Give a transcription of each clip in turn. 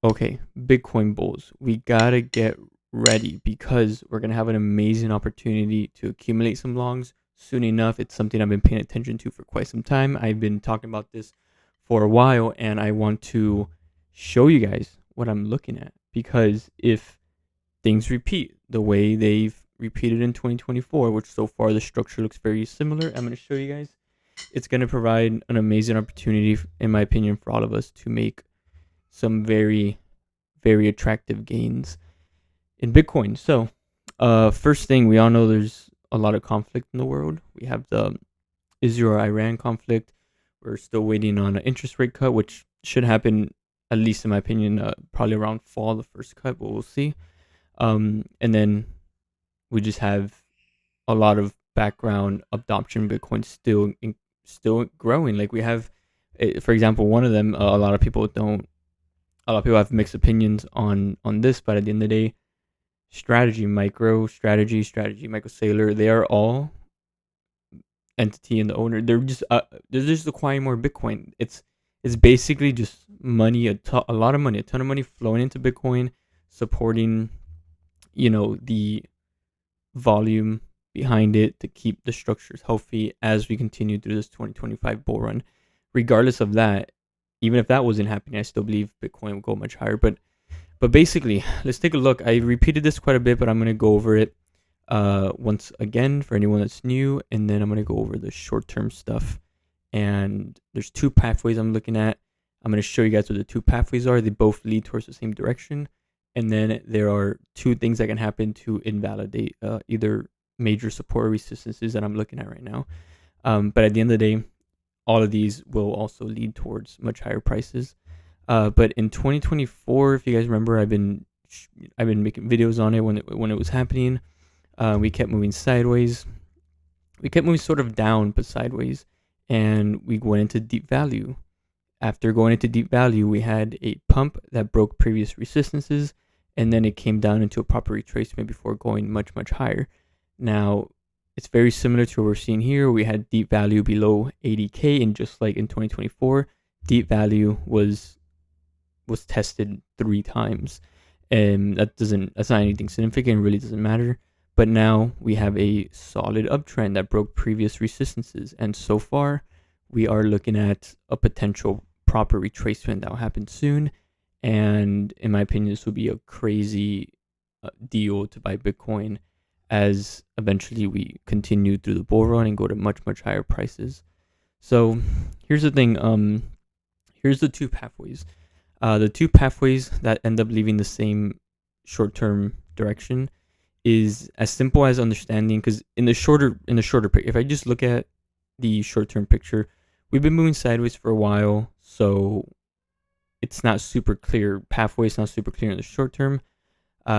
Okay, Bitcoin bulls, we gotta get ready because we're gonna have an amazing opportunity to accumulate some longs soon enough. It's something I've been paying attention to for quite some time. I've been talking about this for a while, and I want to show you guys what I'm looking at because if things repeat the way they've repeated in 2024, which so far the structure looks very similar, I'm gonna show you guys. It's gonna provide an amazing opportunity, in my opinion, for all of us to make some very attractive gains in Bitcoin. So, first thing, we all know there's a lot of conflict in the world. We have the Israel-Iran conflict. We're still waiting on an interest rate cut, which should happen, at least in my opinion, probably around fall, the first cut, but we'll see. And then we just have a lot of background adoption. Bitcoin still growing. Like we have, for example, one of them. A lot of people don't. A lot of people have mixed opinions on this, but at the end of the day, strategy, Michael Saylor, they are all entity and the owner. They're just acquiring more Bitcoin. It's basically just money, a lot of money, a ton of money flowing into Bitcoin, supporting the volume behind it to keep the structures healthy as we continue through this 2025 bull run. Regardless of that, even if that wasn't happening, I still believe Bitcoin will go much higher. But basically, let's take a look. I repeated this quite a bit, but I'm going to go over it once again for anyone that's new, and then I'm going to go over the short-term stuff. And there's two pathways I'm looking at. I'm going to show you guys what the two pathways are. They both lead towards the same direction. And then there are two things that can happen to invalidate either major support or resistances that I'm looking at right now. But at the end of the day, all of these will also lead towards much higher prices. But in 2024, if you guys remember, I've been making videos on it when it was happening. We kept moving sideways. We kept moving sort of down, but sideways, and we went into deep value. After going into deep value, we had a pump that broke previous resistances, and then it came down into a proper retracement before going much higher. Now, it's very similar to what we're seeing here. We had deep value below 80K, and just like in 2024, deep value was tested 3 times, and that's not anything significant. It really doesn't matter. But now we have a solid uptrend that broke previous resistances, and so far we are looking at a potential proper retracement that will happen soon. And in my opinion, this will be a crazy deal to buy Bitcoin as eventually we continue through the bull run and go to much higher prices. So here's the thing. Here's the two pathways. The two pathways that end up leaving the same short-term direction is as simple as understanding, because in the shorter picture, if I just look at the short-term picture, we've been moving sideways for a while, so it's not super clear. Pathway is not super clear in the short term.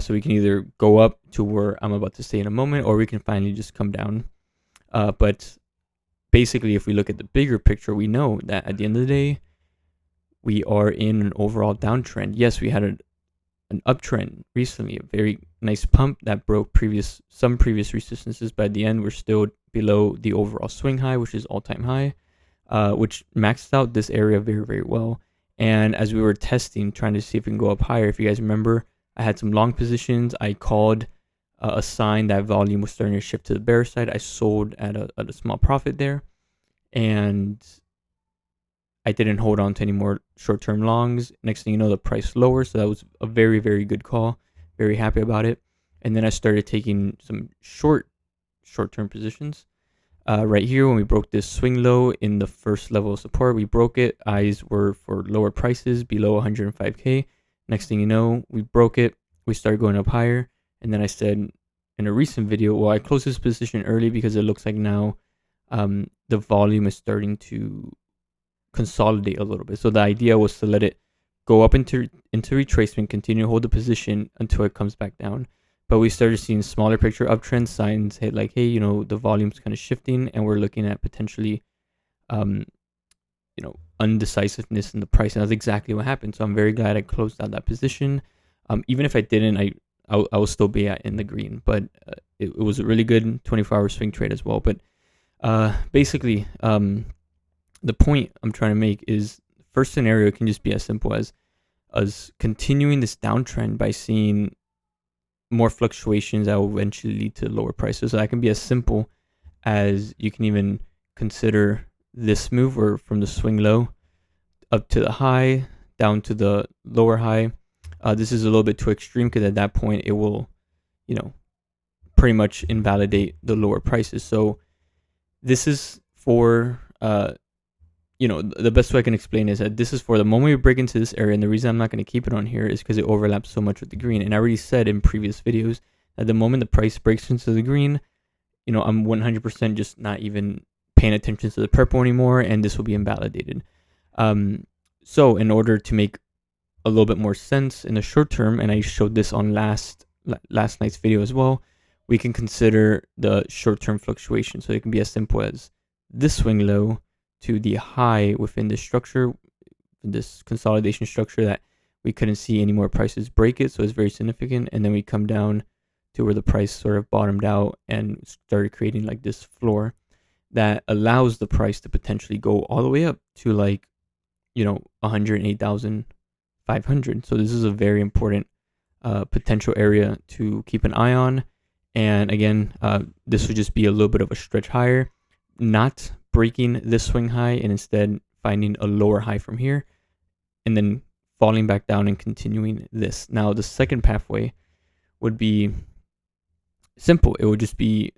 So we can either go up to where I'm about to say in a moment, or we can finally just come down. But basically, if we look at the bigger picture, we know that at the end of the day, we are in an overall downtrend. Yes, we had an uptrend recently, a very nice pump that broke some previous resistances, but at the end, we're still below the overall swing high, which is all-time high, which maxed out this area very well. And as we were testing, trying to see if we can go up higher, if you guys remember, I had some long positions. I called a sign that volume was starting to shift to the bear side. I sold at a small profit there, and I didn't hold on to any more short-term longs. Next thing you know, the price lower, so that was a very good call. Very happy about it. And then I started taking some short-term positions. Right here, when we broke this swing low in the first level of support, we broke it. Eyes were for lower prices below 105K. Next thing you know, we broke it. We started going up higher. And then I said in a recent video, well, I closed this position early because it looks like now the volume is starting to consolidate a little bit. So the idea was to let it go up into retracement, continue to hold the position until it comes back down. But we started seeing smaller picture uptrend signs hit, like, hey, the volume's kind of shifting, and we're looking at potentially, undecisiveness in the price, and that's exactly what happened. So I'm very glad I closed out that position. Even if I didn't, I will still be in the green. But it was a really good 24-hour swing trade as well. But basically, the point I'm trying to make is, first scenario can just be as simple as us continuing this downtrend by seeing more fluctuations that will eventually lead to lower prices. So that can be as simple as you can even consider this move, or from the swing low up to the high, down to the lower high. This is a little bit too extreme, because at that point it will, pretty much invalidate the lower prices. So this is for, the best way I can explain is that this is for the moment we break into this area. And the reason I'm not going to keep it on here is because it overlaps so much with the green. And I already said in previous videos that the moment the price breaks into the green, I'm 100% just not even paying attention to the purple anymore, and this will be invalidated. So in order to make a little bit more sense in the short term, and I showed this on last night's video as well, we can consider the short-term fluctuation. So it can be as simple as this swing low to the high within this structure, this consolidation structure, that we couldn't see any more prices break it, so it's very significant. And then we come down to where the price sort of bottomed out and started creating like this floor that allows the price to potentially go all the way up to 108,500. So this is a very important potential area to keep an eye on. And again, this would just be a little bit of a stretch higher, not breaking this swing high and instead finding a lower high from here and then falling back down and continuing this. Now, the second pathway would be simple. It would just be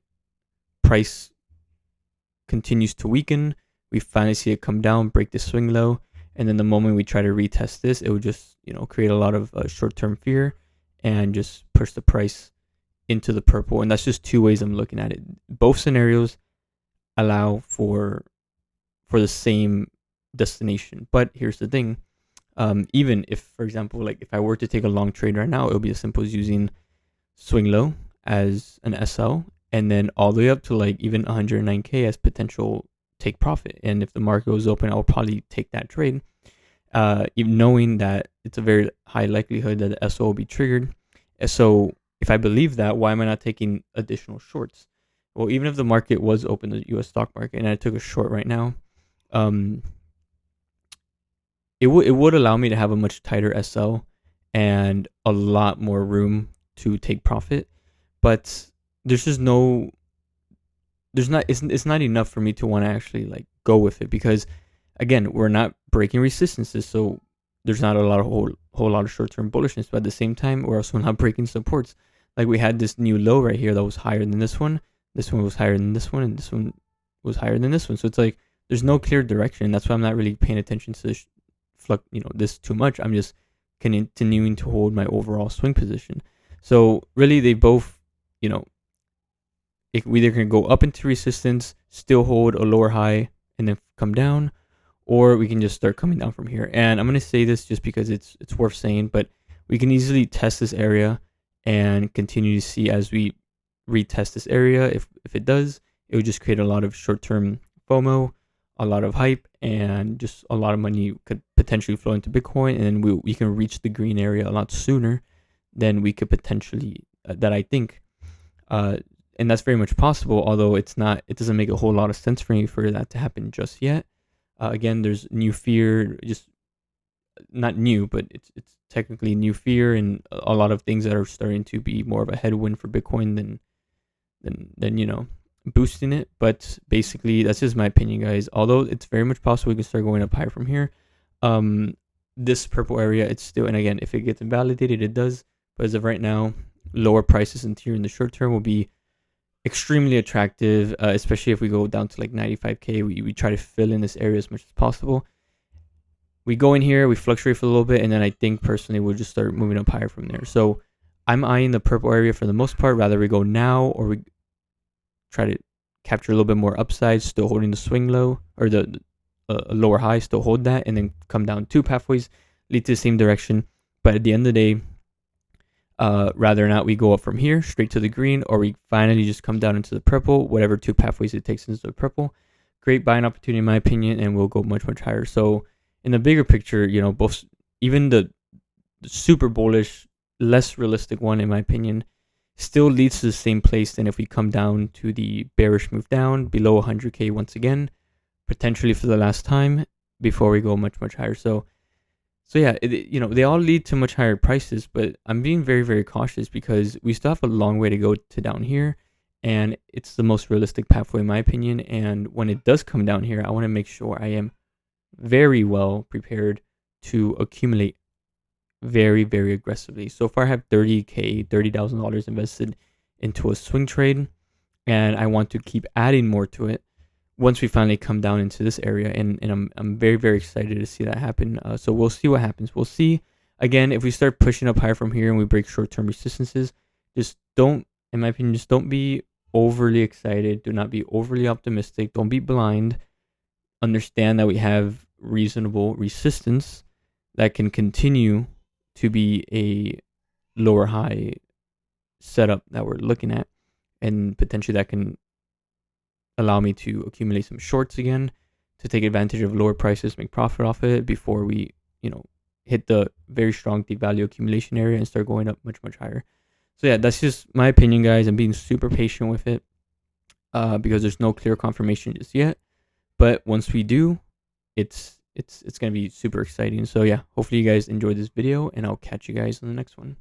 price continues to weaken. We finally see it come down, break the swing low. And then the moment we try to retest this, it would just, create a lot of short-term fear and just push the price into the purple. And that's just two ways I'm looking at it. Both scenarios allow for the same destination. But here's the thing. Even if, for example, if I were to take a long trade right now, it would be as simple as using swing low as an SL, and then all the way up to even 109K as potential take profit. And if the market goes open, I'll probably take that trade, even knowing that it's a very high likelihood that the SL will be triggered. So if I believe that, why am I not taking additional shorts? Well, even if the market was open, the US stock market, and I took a short right now, it would allow me to have a much tighter SL and a lot more room to take profit. But there's just it's not enough for me to want to actually go with it, because again, we're not breaking resistances, so there's not a whole lot of short-term bullishness. But at the same time, we're also not breaking supports. We had this new low right here that was higher than this one was higher than this one, and this one was higher than this one. So it's there's no clear direction. That's why I'm not really paying attention to this this too much. I'm just continuing to hold my overall swing position. So really, they both, we either can go up into resistance, still hold a lower high, and then come down, or we can just start coming down from here. And I'm going to say this just because it's worth saying, but we can easily test this area and continue to see as we retest this area. If it does, it would just create a lot of short-term FOMO, a lot of hype, and just a lot of money could potentially flow into Bitcoin, and then we can reach the green area a lot sooner than we could potentially, that I think. And that's very much possible, although it doesn't make a whole lot of sense for me for that to happen just yet. Again, there's new fear, just not new, but it's technically new fear, and a lot of things that are starting to be more of a headwind for Bitcoin than boosting it. But basically, that's just my opinion, guys. Although it's very much possible we can start going up higher from here. This purple area, it's still, and again, if it gets invalidated, it does. But as of right now, lower prices in here in the short term will be extremely attractive, especially if we go down to 95K. We try to fill in this area as much as possible. We go in here, we fluctuate for a little bit, and then I think personally we'll just start moving up higher from there. So I'm eyeing the purple area for the most part. Rather we go now, or we try to capture a little bit more upside, still holding the swing low, or the lower high, still hold that, and then come down. Two pathways lead to the same direction. But at the end of the day, rather or not we go up from here straight to the green, or we finally just come down into the purple, whatever two pathways it takes into the purple. Great buying opportunity in my opinion, and we'll go much higher. So in the bigger picture, both, even the super bullish, less realistic one in my opinion, still leads to the same place than if we come down to the bearish move down below 100K once again, potentially for the last time, before we go much higher. So So yeah, they all lead to much higher prices, but I'm being very, very cautious because we still have a long way to go to down here, and it's the most realistic pathway in my opinion. And when it does come down here, I want to make sure I am very well prepared to accumulate very, very aggressively. So far, I have $30,000 invested into a swing trade, and I want to keep adding more to it once we finally come down into this area. And I'm very, very excited to see that happen. So we'll see what happens. We'll see. Again, if we start pushing up higher from here and we break short-term resistances, just don't, in my opinion, just don't be overly excited. Do not be overly optimistic. Don't be blind. Understand that we have reasonable resistance that can continue to be a lower high setup that we're looking at, and potentially that can allow me to accumulate some shorts again to take advantage of lower prices, make profit off it before we, hit the very strong deep value accumulation area and start going up much, much higher. So yeah, that's just my opinion, guys. I'm being super patient with it because there's no clear confirmation just yet. But once we do, it's gonna be super exciting. So yeah, hopefully you guys enjoyed this video, and I'll catch you guys in the next one.